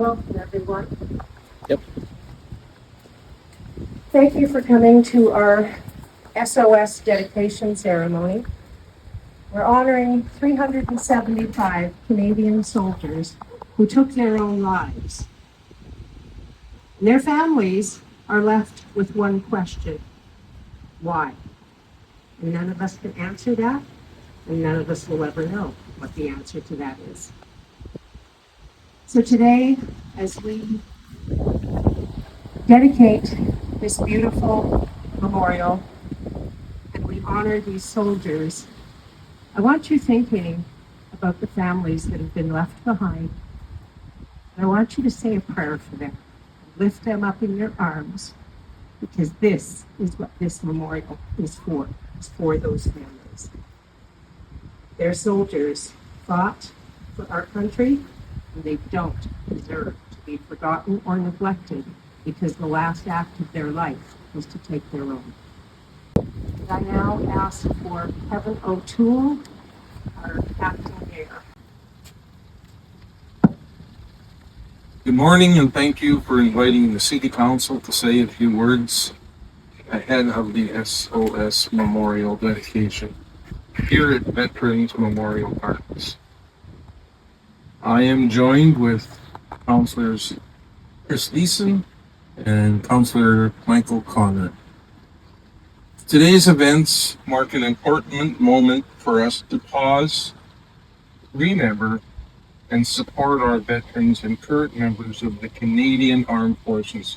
Welcome, everyone. Yep. Thank you for coming to our SOS dedication ceremony. We're honoring 375 Canadian soldiers who took their own lives. And their families are left with one question: why? And none of us can answer that, and none of us will ever know what the answer to that is. So today, as we dedicate this beautiful memorial and we honor these soldiers, I want you thinking about the families that have been left behind. And I want you to say a prayer for them. Lift them up in your arms, because this is what this memorial is for. It's for those families. Their soldiers fought for our country, and they don't deserve to be forgotten or neglected, because the last act of their life was to take their own. And I now ask for Kevin O'Toole, our acting mayor. Good morning, and thank you for inviting the City Council to say a few words ahead of the SOS Memorial dedication here at Veterans Memorial Parks. I am joined with Councillors Chris Leeson and Councillor Michael Connor. Today's events mark an important moment for us to pause, remember, and support our veterans and current members of the Canadian Armed Forces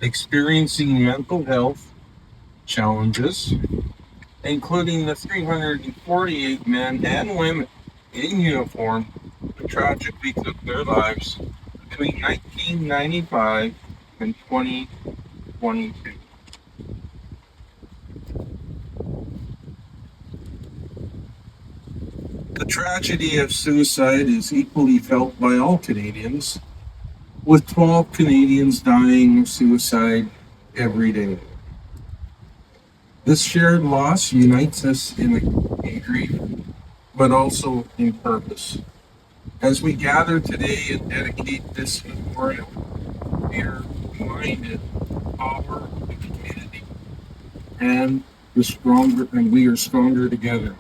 experiencing mental health challenges, including the 348 men and women in uniform who tragically took their lives between 1995 and 2022. The tragedy of suicide is equally felt by all Canadians, with 12 Canadians dying of suicide every day. This shared loss unites us in grief, but also in purpose. As we gather today and dedicate this memorial, we are reminded of the power of the community, and we are stronger together.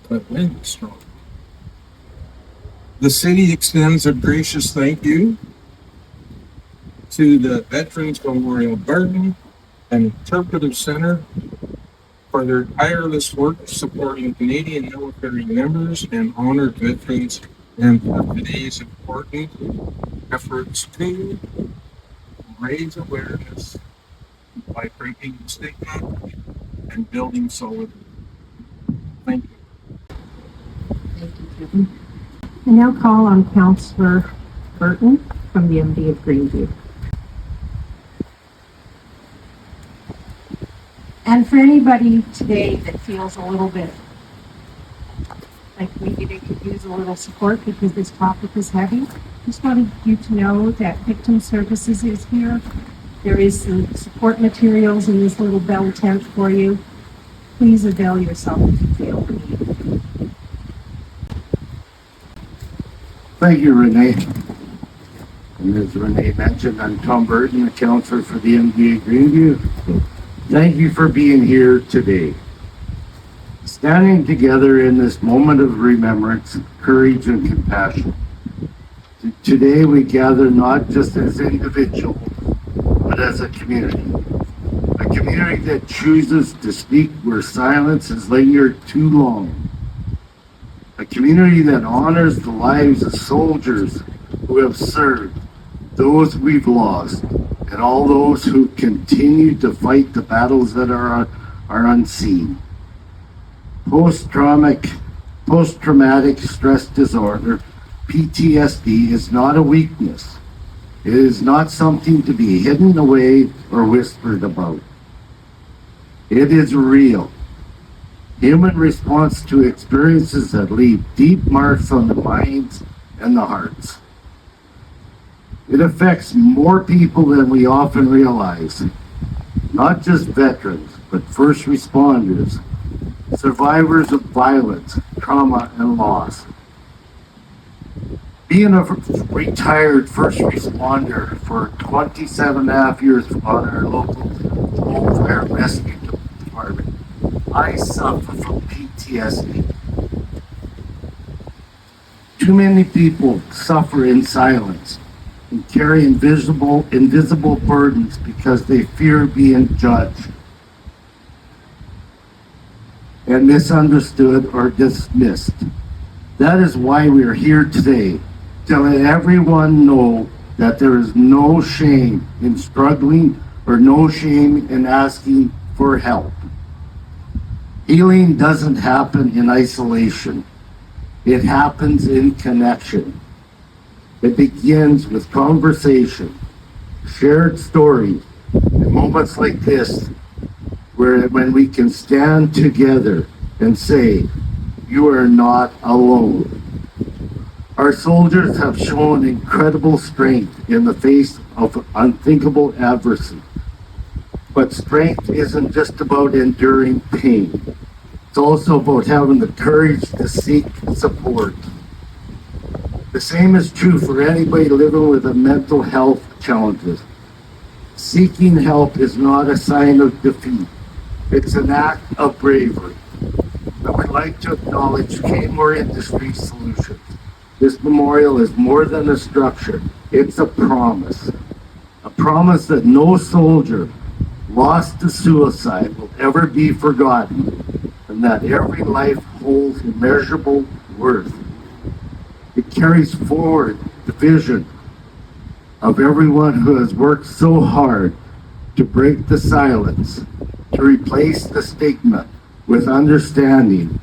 But when strong. The city extends a gracious thank you to the Veterans Memorial Garden and Interpretive Center for their tireless work supporting Canadian military members and honored veterans, and for today's important efforts to raise awareness by breaking the stigma and building solidarity. Thank you. Thank you, Kevin. I now call on Councillor Burton from the MD of Greenview. And for anybody today that feels a little bit like maybe they could use a little support because this topic is heavy, just wanted you to know that Victim Services is here. There is some support materials in this little bell tent for you. Please avail yourself if you feel the need. Thank you, Renee. And as Renee mentioned, I'm Tom Burton, the counselor for the MDA Greenview. Thank you for being here today. Standing together in this moment of remembrance, courage, and compassion. Today we gather not just as individuals, but as a community. A community that chooses to speak where silence has lingered too long. A community that honors the lives of soldiers who have served, those we've lost, and all those who continue to fight the battles that are unseen. Post-traumatic stress disorder, PTSD, is not a weakness. It is not something to be hidden away or whispered about. It is real. Human response to experiences that leave deep marks on the minds and the hearts. It affects more people than we often realize. Not just veterans, but first responders, survivors of violence, trauma, and loss. Being a retired first responder for 27 and a half years on our local fire rescue department, I suffer from PTSD. Too many people suffer in silence and carry invisible burdens because they fear being judged and misunderstood or dismissed. That is why we are here today, to let everyone know that there is no shame in struggling or no shame in asking for help. Healing doesn't happen in isolation. It happens in connection. It begins with conversation, shared stories, and moments like this when we can stand together and say, you are not alone. Our soldiers have shown incredible strength in the face of unthinkable adversity. But strength isn't just about enduring pain. It's also about having the courage to seek support. The same is true for anybody living with mental health challenges. Seeking help is not a sign of defeat. It's an act of bravery. I would like to acknowledge Kaymor Industrial Solutions. This memorial is more than a structure. It's a promise. A promise that no soldier lost to suicide will ever be forgotten, and that every life holds immeasurable worth. It carries forward the vision of everyone who has worked so hard to break the silence, to replace the stigma with understanding,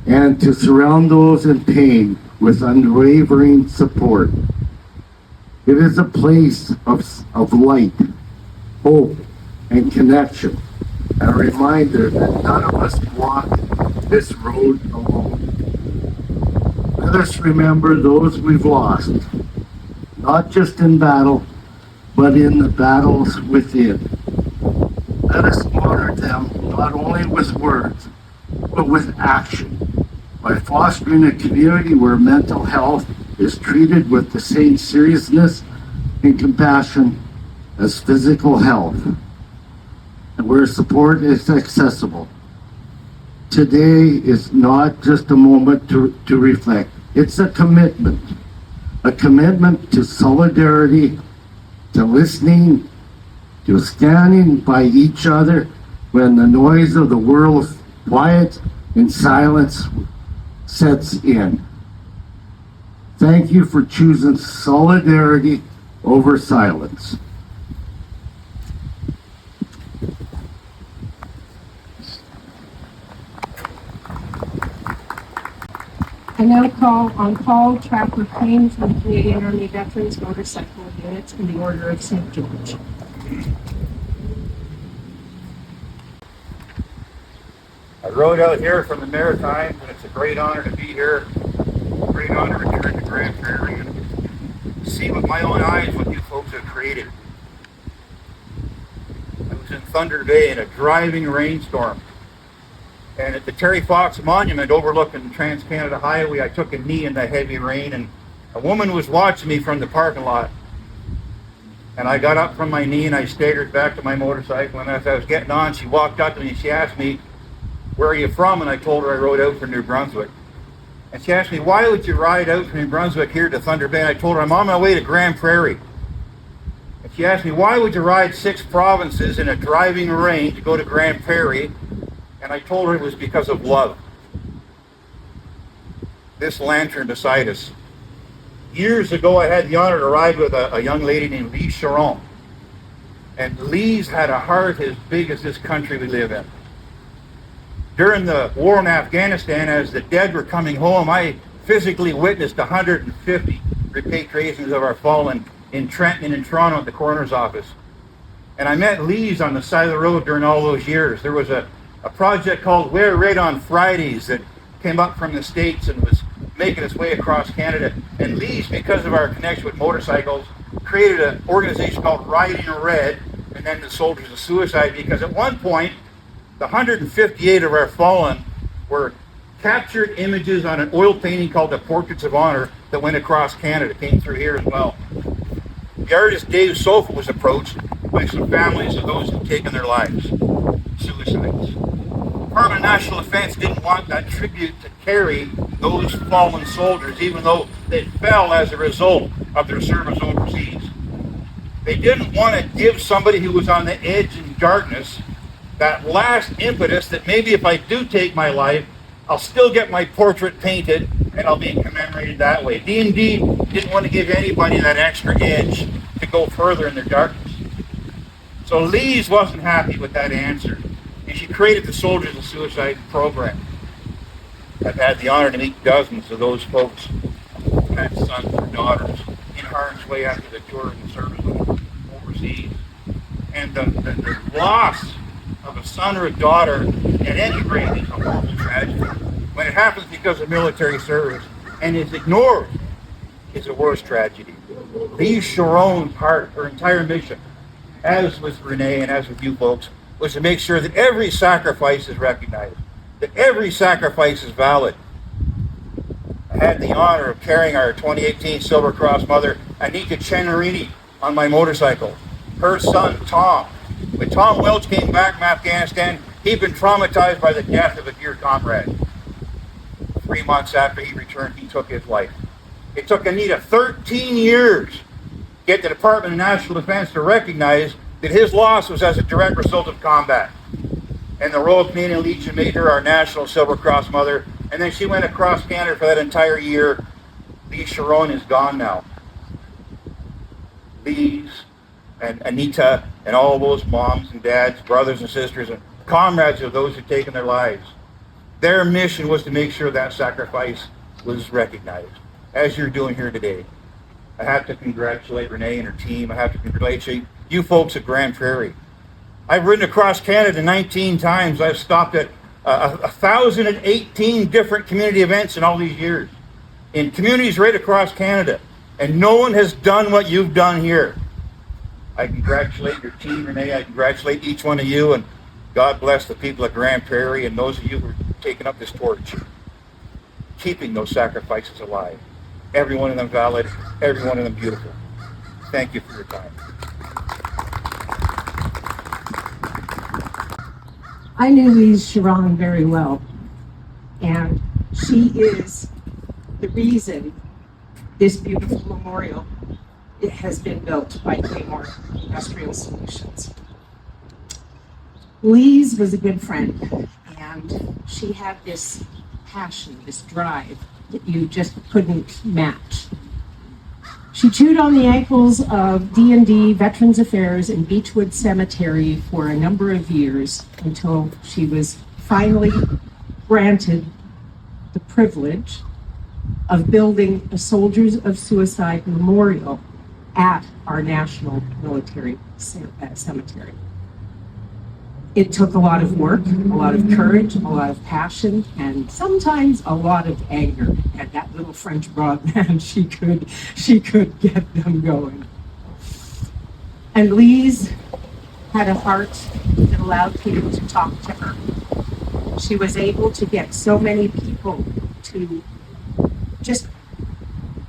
and to surround those in pain with unwavering support. It is a place of light, hope, and connection, and a reminder that none of us walk this road alone. Let us remember those we've lost, not just in battle, but in the battles within. Let us honor them not only with words, but with action, by fostering a community where mental health is treated with the same seriousness and compassion as physical health, and where support is accessible. Today is not just a moment to reflect, it's a commitment to solidarity, to listening, to standing by each other when the noise of the world quiet and silence sets in. Thank you for choosing solidarity over silence. I now call on Paul Trapper Payne from the Canadian Army Veterans Motorcycle Unit in the Order of St. George. I rode out here from the Maritimes, and it's a great honor to be here. A great honor to return to Grand Prairie and see with my own eyes what you folks have created. I was in Thunder Bay in a driving rainstorm, and at the Terry Fox Monument overlooking Trans-Canada Highway, I took a knee in the heavy rain, and a woman was watching me from the parking lot. And I got up from my knee and I staggered back to my motorcycle, and as I was getting on, she walked up to me and she asked me, "Where are you from?" And I told her I rode out from New Brunswick. And she asked me, "Why would you ride out from New Brunswick here to Thunder Bay?" And I told her, "I'm on my way to Grand Prairie." And she asked me, "Why would you ride 6 provinces in a driving rain to go to Grand Prairie?" And I told her it was because of love. This lantern beside us. Years ago, I had the honor to ride with a young lady named Lise Charron. And Lise had a heart as big as this country we live in. During the war in Afghanistan, as the dead were coming home, I physically witnessed 150 repatriations of our fallen in Trenton and in Toronto at the coroner's office. And I met Lise on the side of the road during all those years. There was a project called Wear Red on Fridays that came up from the States and was making its way across Canada. And Lise, because of our connection with motorcycles, created an organization called Riding Red, and then the Soldiers of Suicide, because at one point, the 158 of our fallen were captured images on an oil painting called the Portraits of Honor that went across Canada, came through here as well. The artist Dave Sofa was approached by some families of those who'd taken their lives, suicides. Department of National Defense didn't want that tribute to carry those fallen soldiers, even though they fell as a result of their service overseas. They didn't want to give somebody who was on the edge in darkness that last impetus that maybe if I do take my life, I'll still get my portrait painted and I'll be commemorated that way. D&D didn't want to give anybody that extra edge to go further in their darkness. So Lise wasn't happy with that answer, and she created the Soldiers of Suicide program. I've had the honor to meet dozens of those folks who had sons or daughters in harm's way after the tour and service overseas. And the loss of a son or a daughter at any rate is a horrible tragedy. When it happens because of military service and is ignored, is a worse tragedy. Lise Charron's heart, her entire mission, as with Renee and as with you folks, was to make sure that every sacrifice is recognized, that every sacrifice is valid. I had the honor of carrying our 2018 Silver Cross mother, Anita Chenarini, on my motorcycle. Her son, Tom. When Tom Welch came back from Afghanistan, he'd been traumatized by the death of a dear comrade. 3 months after he returned, he took his life. It took Anita 13 years to get the Department of National Defense to recognize that his loss was as a direct result of combat. And the Royal Canadian Legion made her our National Silver Cross mother, and then she went across Canada for that entire year. Lise Charron is gone now. Lise and Anita and all those moms and dads, brothers and sisters, and comrades of those who'd taken their lives. Their mission was to make sure that sacrifice was recognized, as you're doing here today. I have to congratulate Renee and her team. I have to congratulate you folks at Grand Prairie. I've ridden across Canada 19 times. I've stopped at 1,018 different community events in all these years, in communities right across Canada, and no one has done what you've done here. I congratulate your team, Renee. I congratulate each one of you, and God bless the people at Grand Prairie and those of you who are taking up this torch, keeping those sacrifices alive. Every one of them valid, every one of them beautiful. Thank you for your time. I knew Lise Charron very well, and she is the reason this beautiful memorial has been built by Kaymor Industrial Solutions. Lise was a good friend, and she had this passion, this drive that you just couldn't match. She chewed on the ankles of D&D Veterans Affairs in Beachwood Cemetery for a number of years until she was finally granted the privilege of building a Soldiers of Suicide memorial at our National Military Cemetery. It took a lot of work, a lot of courage, a lot of passion, and sometimes a lot of anger at that little French broad man. She could get them going. And Lise had a heart that allowed people to talk to her. She was able to get so many people to just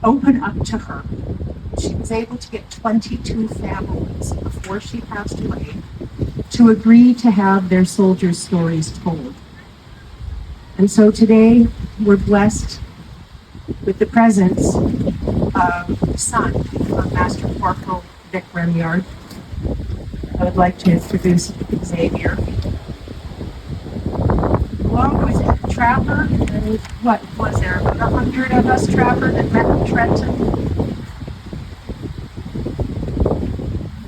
open up to her. She was able to get 22 families before she passed away to agree to have their soldiers' stories told. And so today we're blessed with the presence of the son of Master Corporal Vic Remillard. I would like to introduce Xavier. Along with Trapper, and what was there, about 100 of us, Trapper, that met in Trenton.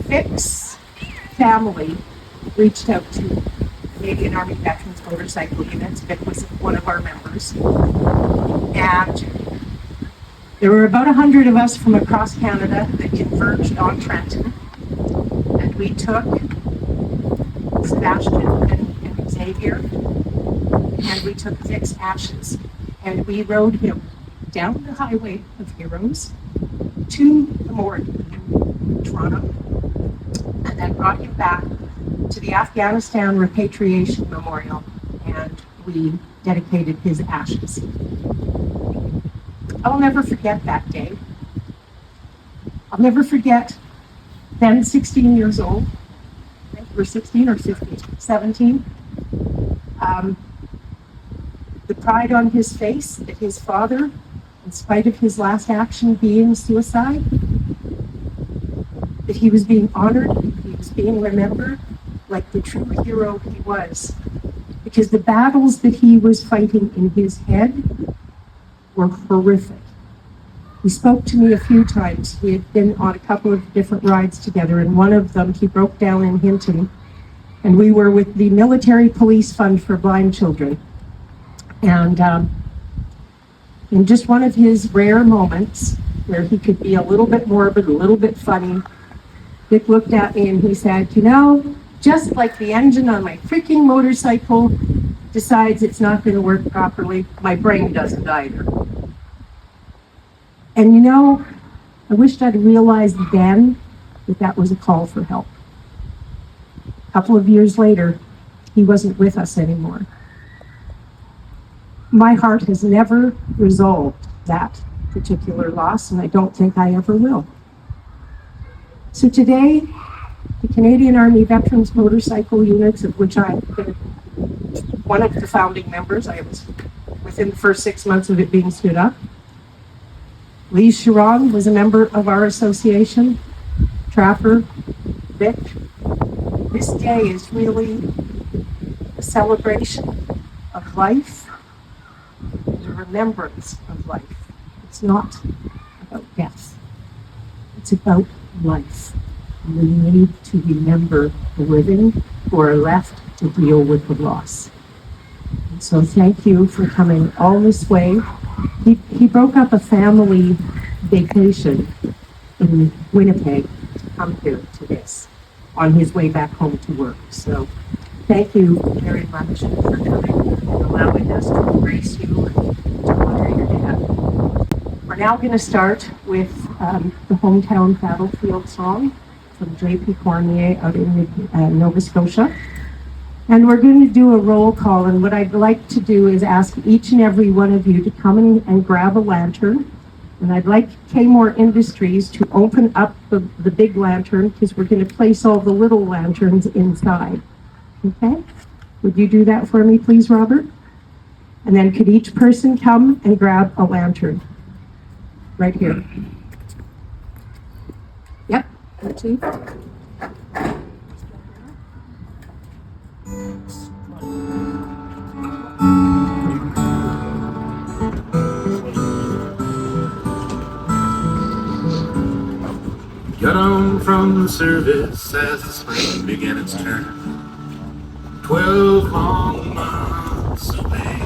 Vic's family reached out to Canadian Army Veterans Motorcycle Units. Vic was one of our members. And there were about 100 of us from across Canada that converged on Trenton. And we took Sebastian and Xavier, and we took Vic's ashes, and we rode him down the highway of heroes to the morgue in Toronto, and then brought him back to the Afghanistan Repatriation Memorial. And we dedicated his ashes. I'll never forget that day. I'll never forget then 16 years old. I think we're 16 or 17. The pride on his face that his father, in spite of his last action being suicide, that he was being honored, he was being remembered like the true hero he was. Because the battles that he was fighting in his head were horrific. He spoke to me a few times. We had been on a couple of different rides together, and one of them he broke down in Hinton, and we were with the Military Police Fund for Blind Children. And in just one of his rare moments where he could be a little bit morbid, a little bit funny, Vic looked at me and he said, you know, just like the engine on my freaking motorcycle decides it's not going to work properly, my brain doesn't either. And you know, I wished I'd realized then that that was a call for help. A couple of years later, he wasn't with us anymore. My heart has never resolved that particular loss, and I don't think I ever will. So today, the Canadian Army Veterans Motorcycle Units, of which I've been one of the founding members, I was within the first 6 months of it being stood up. Lise Charron was a member of our association, Trapper, Vic. This day is really a celebration of life, a remembrance of life. It's not about death. It's about life. And we need to remember the living who are left to deal with the loss. And so thank you for coming all this way. He broke up a family vacation in Winnipeg to come here to this on his way back home to work. So thank you very much for coming and allowing us to embrace you and to honor your dad. We're now going to start with the Hometown Battlefield song from J.P. Cormier out in Nova Scotia. And we're going to do a roll call, and what I'd like to do is ask each and every one of you to come in and grab a lantern. And I'd like Kaymor Industries to open up the big lantern, because we're going to place all the little lanterns inside. Okay? Would you do that for me, please, Robert? And then could each person come and grab a lantern? Right here. Yep, that's you. Got home from the service as the spring began its turn. 12 long months away.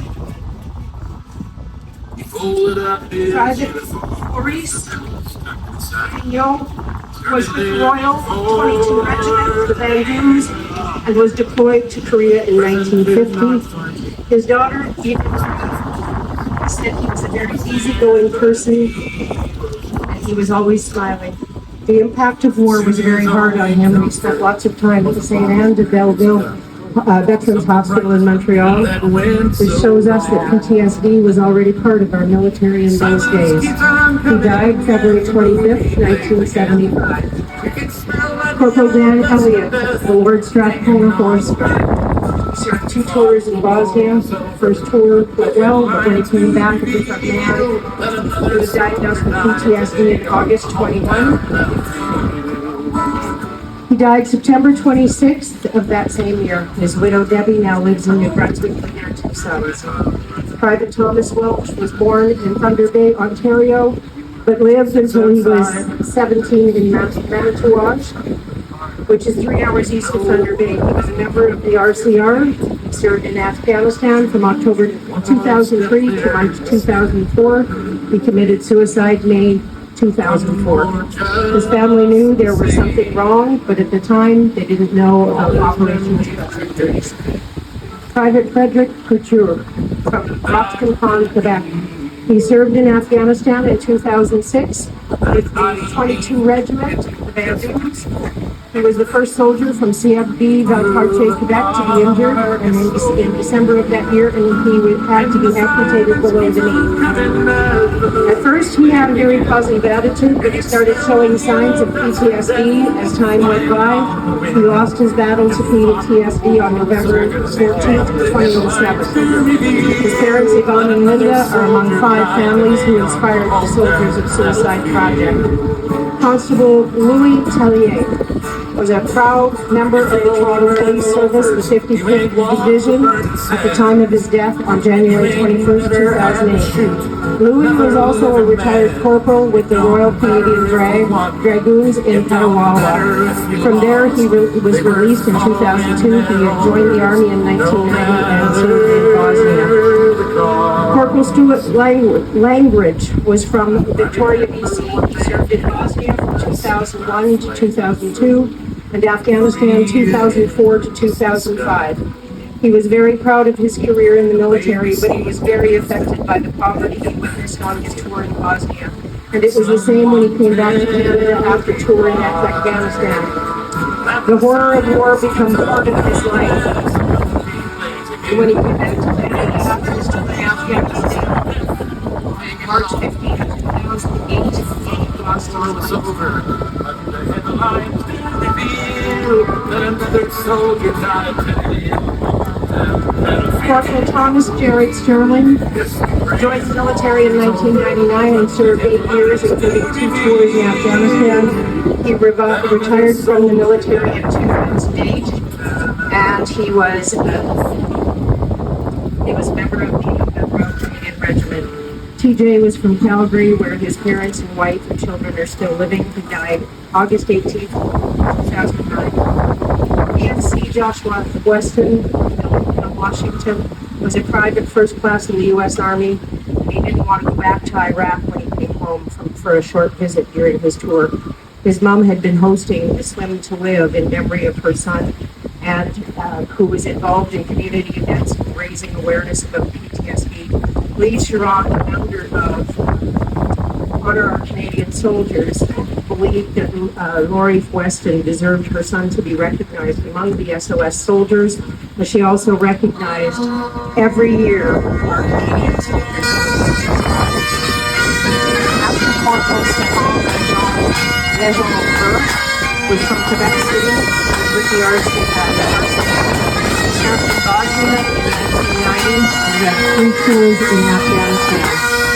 He folded up his uniform. Maurice Pignon was with the Royal 22 Regiment, the Bandoos, and was deployed to Korea in 1950. His daughter, Edith, said he was a very easygoing person, and he was always smiling. The impact of war was very hard on him, and he spent lots of time at the St. Anne de Belleville Veterans Hospital in Montreal. This shows us that PTSD was already part of our military in those days. He died February 25th, 1975. Corporal Dan Elliott, the Lord Strathcona Horse, served 2 tours in Bosnia. First tour went well, but when he came back, a different man. He was diagnosed with PTSD in August 21. He died September 26th of that same year. His widow Debbie now lives in New Brunswick with their 2 sons. Private Thomas Welch was born in Thunder Bay, Ontario, but lived until he was 17 in Manitouwadge, which is 3 hours east of Thunder Bay. He was a member of the RCR. He served in Afghanistan from October 2003 to March 2004. He committed suicide May 2004. His family knew there was something wrong, but at the time they didn't know of Operation Securities. Private Frederick Couture from Roxton Pond, Quebec. He served in Afghanistan in 2006 with the 22 Regiment, the Bandoos, He was the first soldier from CFB Valcartier, Quebec to be injured, and in December of that year, and he had to be amputated below the knee. At first, he had a very positive attitude, but he started showing signs of PTSD as time went by. He lost his battle to PTSD on November 14th, 2007. His parents, Yvonne and Linda, are among 5 families who inspired the Soldiers of Suicide Project. Constable Louis Tellier was a proud member of the Toronto Police Service, the 55th Division, at the time of his death on January 21st, 2008. Louis was also a retired corporal with the Royal Canadian Dragoons in Petawawa. From there, he was released in 2002. He had joined the Army in 1990 and served in Bosnia. Corporal Stuart Langridge was from Victoria, BC. He served in Bosnia from 2001 to 2002 and Afghanistan 2004 to 2005. He was very proud of his career in the military, but he was very affected by the poverty he witnessed on his tour in Bosnia. And it was the same when he came back to Canada after touring Afghanistan. The horror of war became part of his life. And when he came back to Canada after his tour in Afghanistan, March 15th, 2008, he lost his life. Corporal Thomas Jared Sterling joined the military in 1999 and served 8 years, including 2 tours in Afghanistan. He retired from the military in 2008, and he was a member of the Royal Canadian Regiment. TJ was from Calgary, where his parents and wife and children are still living. He died August 18th, 2009. ENC Joshua Weston of Washington was a private first class in the U.S. Army. He didn't want to go back to Iraq when he came home for a short visit during his tour. His mom had been hosting the Swim to Live in memory of her son, and who was involved in community events and raising awareness about PTSD. Lise Charron, the founder of Honor Our Canadian Soldiers, believed that Lori Weston deserved her son to be recognized among the SOS soldiers, but she also recognized every year our Canadian soldiers. After Corporal Stefan Lejeune was from Quebec City with the RC. He served in Bosnia in 1990 and had 3 tours in Afghanistan.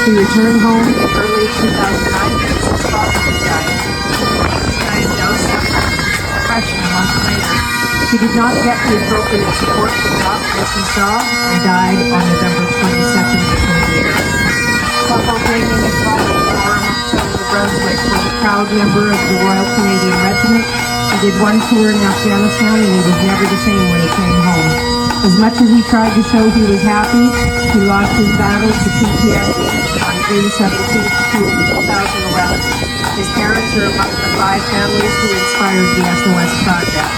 He returned home in early 2009 because his father was dying. He was diagnosed with depression a month later. He did not get the appropriate support from doctors he saw and died on November 22nd of the year. Corporal Kaymor Industrial Brunswick was a proud member of the Royal Canadian Regiment. He did 1 tour in Afghanistan and he was never the same when he came home. As much as he tried to show he was happy, he lost his battle to PTSD on June 17th, 2011. His parents are among the 5 families who inspired the SOS project.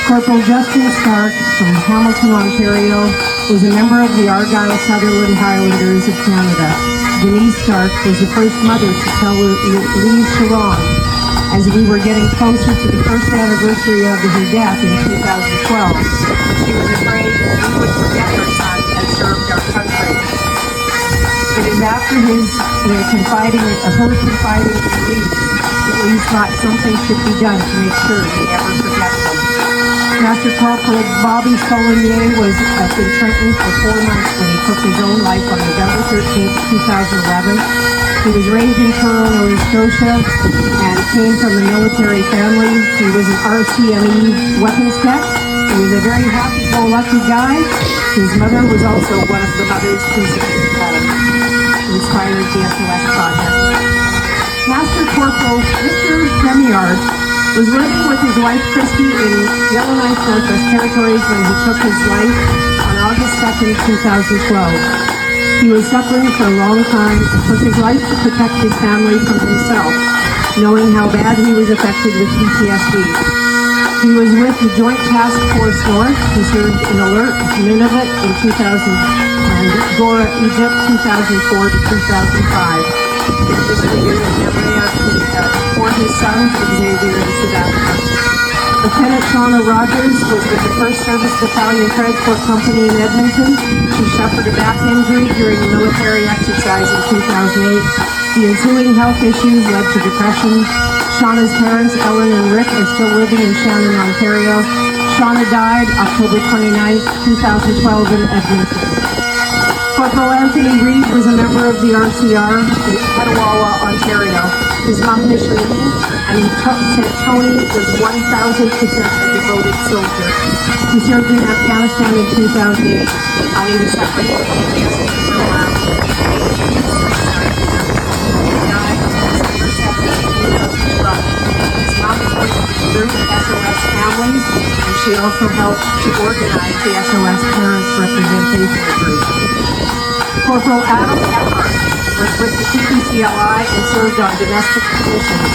Corporal Justin Stark from Hamilton, Ontario, was a member of the Argyll-Sutherland Highlanders of Canada. Denise Stark was the first mother to tell Lise Charron, as we were getting closer to the first anniversary of her death in 2012. She was afraid we would forget her son and served our country. It is after her confiding in Lise that Lise thought something should be done to make sure we never forget them. Master Corporal Bobby Solonier was in Trenton for 4 months when he took his own life on November 13th, 2011. He was raised in Toronto, Nova Scotia, and came from a military family. He was an RCME weapons tech. He was a very happy-go-lucky guy. His mother was also one of the mothers who inspired the SOS project. Master Corporal Vic Remillard was living with his wife Christy in Yellowknife, Northwest Territories when he took his life on August 2nd, 2012. He was suffering for a long time and took his life to protect his family from himself, knowing how bad he was affected with PTSD. He was with the Joint Task Force North. He served in Alert, Nunavut in 2000 and Gora, Egypt, 2004 to 2005. This leader in memory of for his sons, Xavier and Sebastian. Shauna Rogers was with the 1st Service Battalion Transport Company in Edmonton. She suffered a back injury during a military exercise in 2008. The ensuing health issues led to depression. Shauna's parents, Ellen and Rick, are still living in Shannon, Ontario. Shauna died October 29, 2012 in Edmonton. Corporal Anthony Reed was a member of the RCR in Petawawa, Ontario. His mom, Micheline, and said Tony was 1,000% a devoted soldier. He served in Afghanistan in 2008. He was separated from PTSD for a while. He died on December 17, 2012. His mom is with the group SOS Families, and she also helped to organize the SOS Parents Representation Group. Corporal Adam Eckhart was with the CPCLI and served on domestic missions.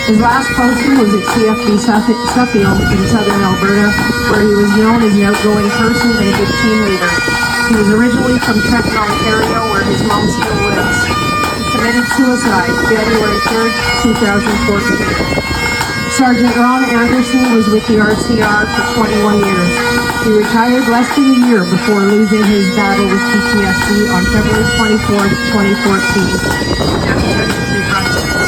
His last posting was at CFB Suffield in southern Alberta, where he was known as an outgoing person and a good team leader. He was originally from Trenton, Ontario, where his mom still lives. He committed suicide January 3rd, 2014. Sergeant Ron Anderson was with the RCR for 21 years. He retired less than a year before losing his battle with PTSD on February 24th, 2014. New Brunswick.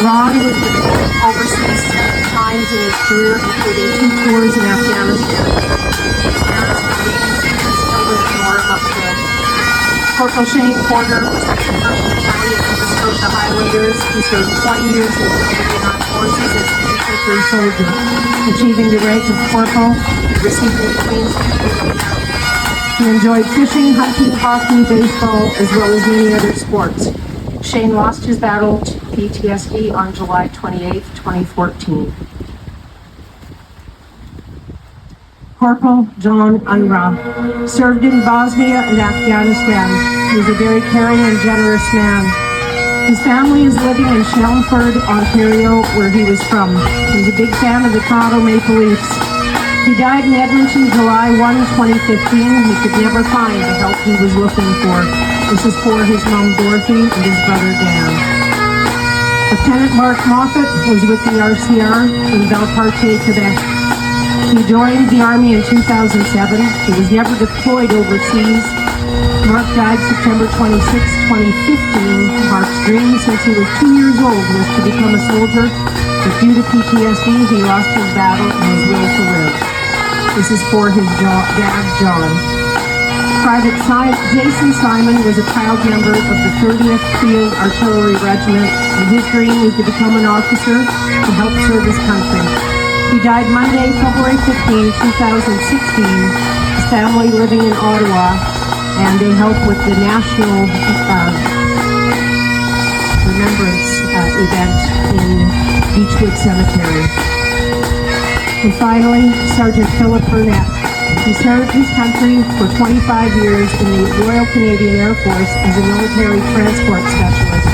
Ron was deployed overseas 7 times in his career, including 2 tours in Afghanistan. His parents believe he still live in Northern. Corporal Shane Porter was with the 1st Battalion Nova Scotia Highlanders. He served 20 years in the Canadian Armed Forces as an infantry soldier, achieving the rank of corporal, receiving the Queen's Medal. He enjoyed fishing, hunting, hockey, baseball, as well as many other sports. Shane lost his battle to PTSD on July 28, 2014. Corporal John Unruh served in Bosnia and Afghanistan. He was a very caring and generous man. His family is living in Chelmsford, Ontario, where he was from. He's a big fan of the Toronto Maple Leafs. He died in Edmonton July 1, 2015. He could never find the help he was looking for. This is for his mom Dorothy and his brother Dan. Lieutenant Mark Moffat was with the RCR in Valcartier, Quebec. He joined the Army in 2007. He was never deployed overseas. Mark died September 26, 2015. Mark's dream since he was 2 years old was to become a soldier, but due to PTSD, he lost his battle and his will to live. This is for his dad, John. Private Jason Simon was a proud member of the 30th Field Artillery Regiment, and his dream was to become an officer to help serve his country. He died Monday, February 15, 2016. His family living in Ottawa, and they help with the national remembrance event in Beachwood Cemetery. And finally, Sergeant Philip Burnett. He served his country for 25 years in the Royal Canadian Air Force as a military transport specialist.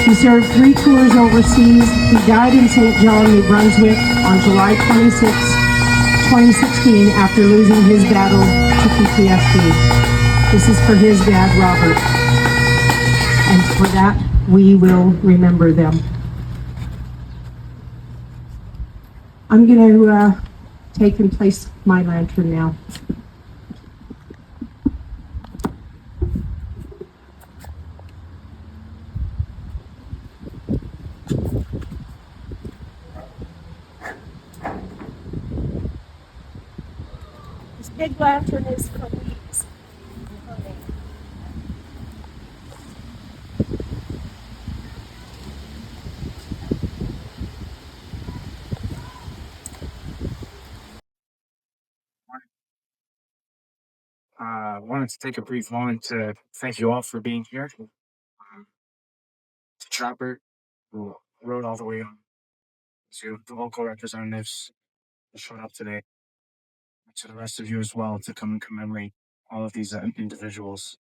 He served 3 tours overseas. He died in St. John, New Brunswick on July 26, 2016 after losing his battle to PTSD. This is for his dad, Robert. And for that, we will remember them. I'm going to take and place my lantern now. This big lantern is for Lise. Wanted to take a brief moment to thank you all for being here. To Chopper, who rode all the way on, to the local representatives who showed up today, and to the rest of you as well, to come and commemorate all of these individuals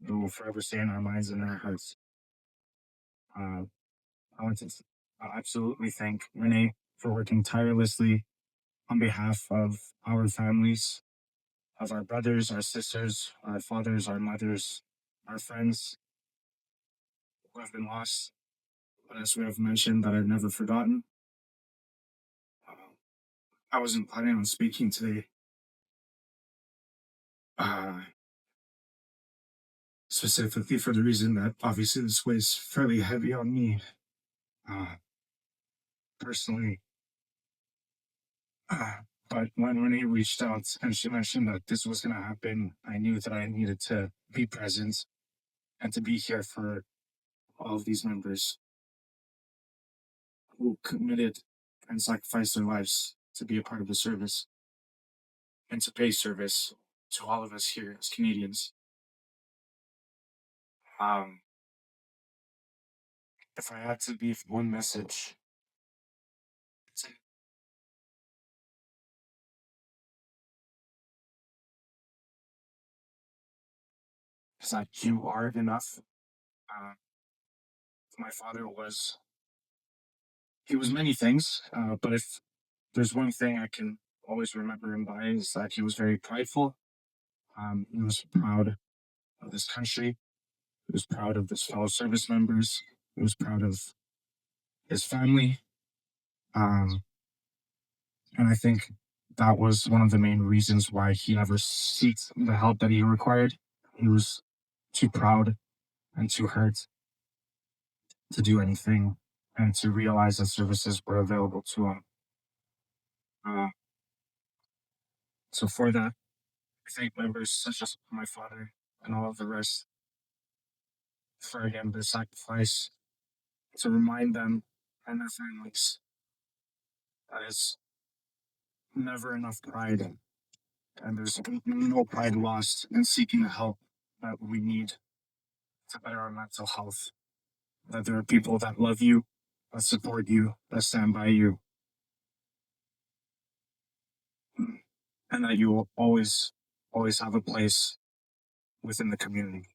who will forever stay in our minds and in our hearts. I want to absolutely thank Renee for working tirelessly on behalf of our families, of our brothers, our sisters, our fathers, our mothers, our friends who have been lost, but as we have mentioned, that are never forgotten. I wasn't planning on speaking today. Specifically for the reason that obviously this weighs fairly heavy on me. Personally. But when Renee reached out and she mentioned that this was going to happen, I knew that I needed to be present and to be here for all of these members who committed and sacrificed their lives to be a part of the service and to pay service to all of us here as Canadians. If I had to leave one message, is that you are enough. My father was, he was many things, but if there's one thing I can always remember him by is that he was very prideful. He was proud of this country. He was proud of his fellow service members. He was proud of his family. And I think that was one of the main reasons why he never sought the help that he required. He was too proud and too hurt to do anything and to realize that services were available to him. So for that, I thank members such as my father and all of the rest for again the sacrifice to remind them and their families that it's never enough pride and there's no pride lost in seeking the help that we need to better our mental health. That there are people that love you, that support you, that stand by you, and that you will always have a place within the community.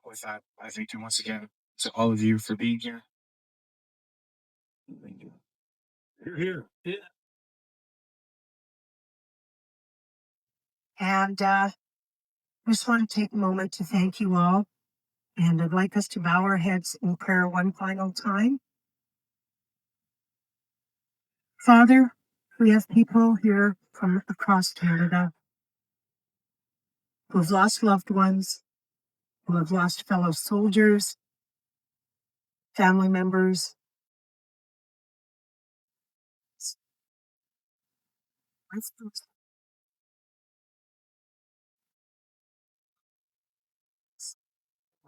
With that, I thank you once again to all of you for being here. Thank you. You're here. Yeah. And I just want to take a moment to thank you all. And I'd like us to bow our heads in prayer one final time. Father, we have people here from across Canada who have lost loved ones, who have lost fellow soldiers, family members.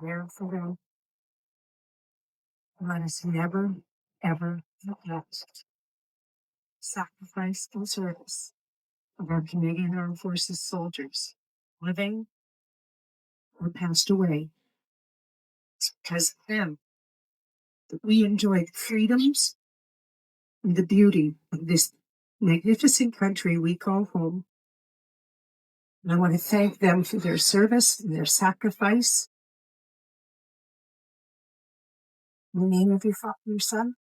There for them. Let us never, ever forget sacrifice and service of our Canadian Armed Forces soldiers, living or passed away. It's because of them that we enjoy the freedoms and the beauty of this magnificent country we call home. And I want to thank them for their service and their sacrifice. In the name of your Son,